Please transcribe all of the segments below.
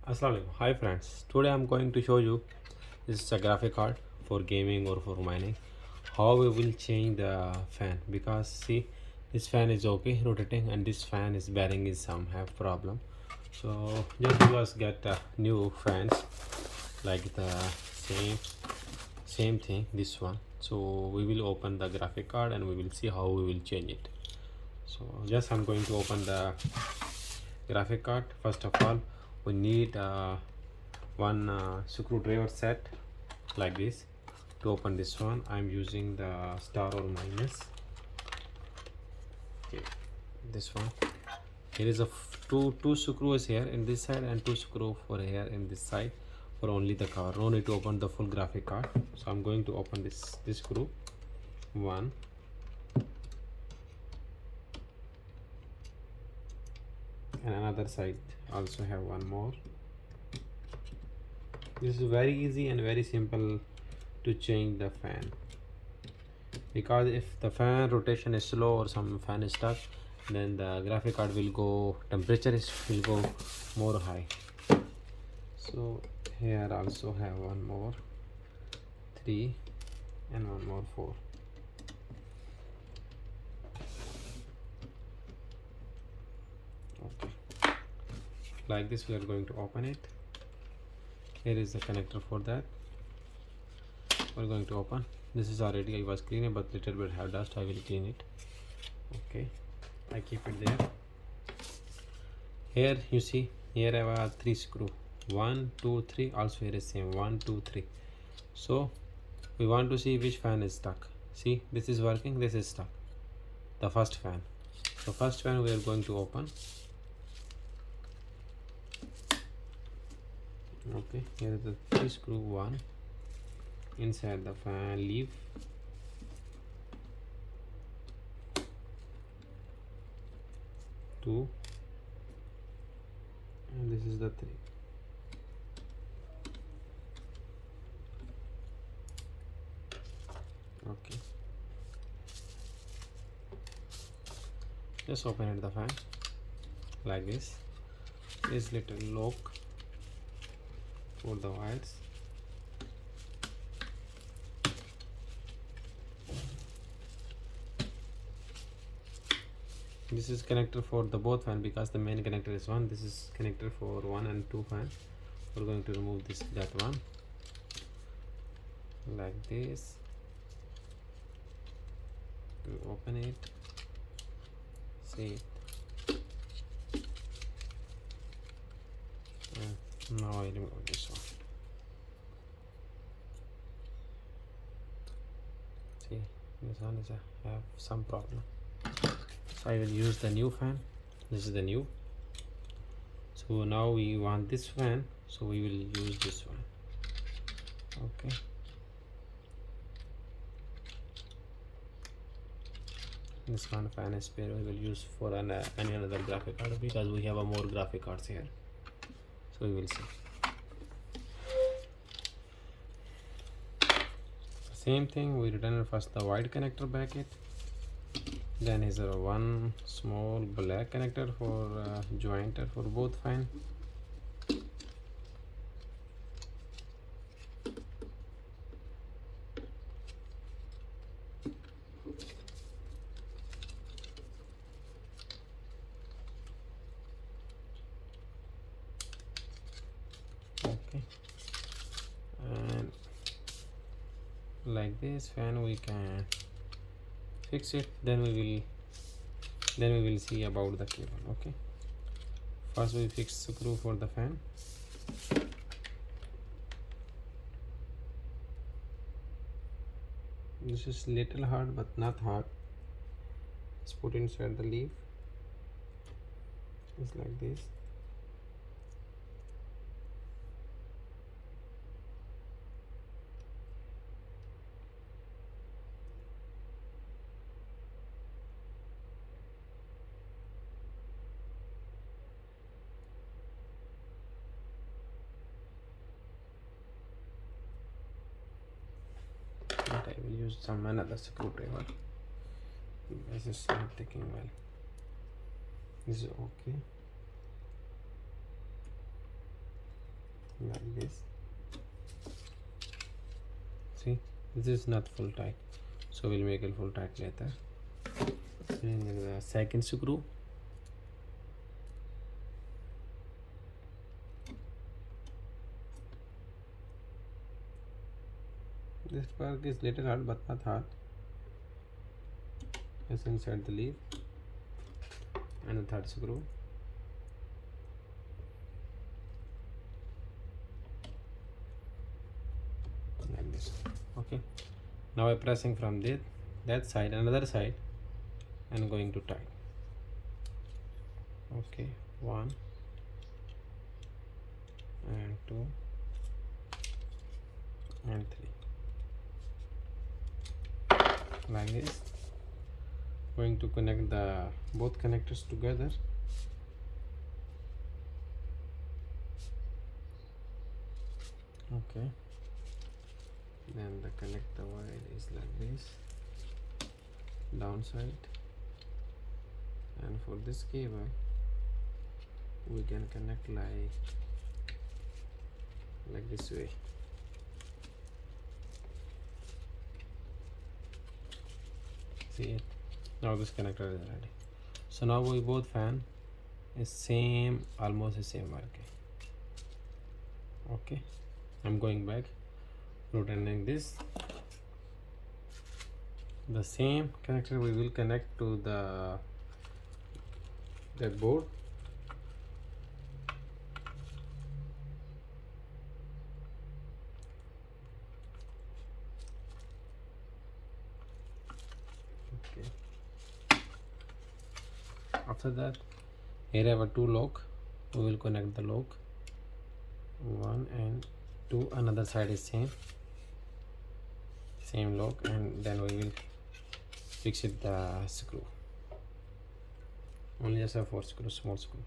Assalamualaikum. Hi friends. Today I'm going to show you this is a graphic card for gaming or for mining. How we will change the fan because see this fan is okay rotating and this fan is bearing is some have problem. So just you guys get new fans like the same same thing this one. So we will open the graphic card and we will see how we will change it. So just I'm going to open the graphic card. First of all we need one screwdriver set like this. To open this one I'm using the star or minus. Okay, this one here is a two screws here in this side and two screw for here in this side for only the cover. No need to open the full graphic card. So I'm going to open this screw one, and another side also have one more. This is very easy and very simple to change the fan, because if the fan rotation is slow or some fan is stuck, then the graphic card will go will go more high. So here also have one more 3 and one more 4. Okay, like this we are going to open it. Here is the connector for that. We're going to open. This is already I was cleaning, but little bit have dust. I will clean it. Okay, I keep it there. Here you see, here I have 3 screw, 1 2 3. Also here is same 1 2 3. So we want to see which fan is stuck. See, this is working, this is stuck, the first fan. So first fan we are going to open. Okay, here is the 3 screw, 1 inside the fan leaf, two, and this is the 3. Okay, just open it the fan like this. This little lock for the wires. This is connector for the both fan because the main connector is one. This is connector for 1 and 2 fan. We're going to remove that one like this. We open it, see it. Now I remove this one. See, this one is have some problem. So I will use the new fan. This is the new. So now we want this fan, so we will use this one. Okay, this one fan is spare. We will use for any another graphic card because we have a more graphic cards here. So we will see. Same thing, we return first the white connector bracket. Then is a one small black connector for jointer for both fan. Okay, and like this fan we can fix it, then we will see about the cable. Okay, first we fix screw for the fan. This is little hard but not hard. Let's put inside the leaf. It's like this. But I will use some another screwdriver. This is not taking well. This is okay. like this. See, this is not full tight, so we'll make it full tight later. And then the second screw, this part is little hard but not hard. Just inside the leaf, and the third screw, like this. Okay, now I'm pressing from that side, another side, and going to tight. Okay, 1 and 2 and 3, like this. Going to connect the both connectors together. Okay, then the connector wire is like this, downside, and for this cable we can connect like this way. See it? Now this connector is ready. So now we both fan is same, almost the same working. Okay, I'm going back, rotating this. The same connector we will connect to that board. Okay. After that, here I have a 2 lock. We will connect the lock 1 and 2. Another side is same lock, and then we will fix it the screw. Only just a 4 screw, small screw.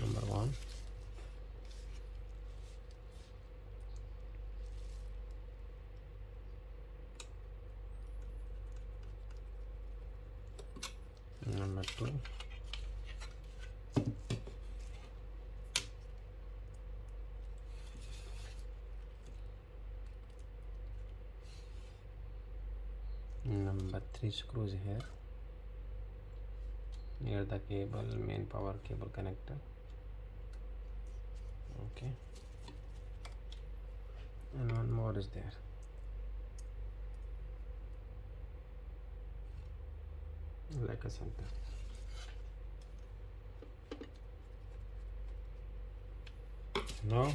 Number 1. Number 2. Number 3 screws here near the cable, main power cable connector. Okay, and one more is there. Like a center. Now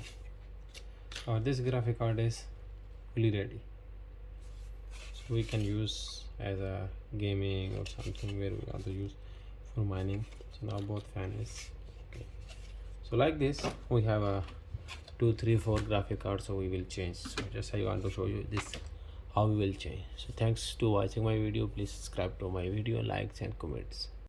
this graphic card is fully ready, so we can use as a gaming or something where we want to use for mining. So now both fan is okay. So like this we have a 2 3 4 graphic cards, so we will change. So just I want to show you this how we will change. So thanks to watching my video. Please subscribe to my video, likes and comments.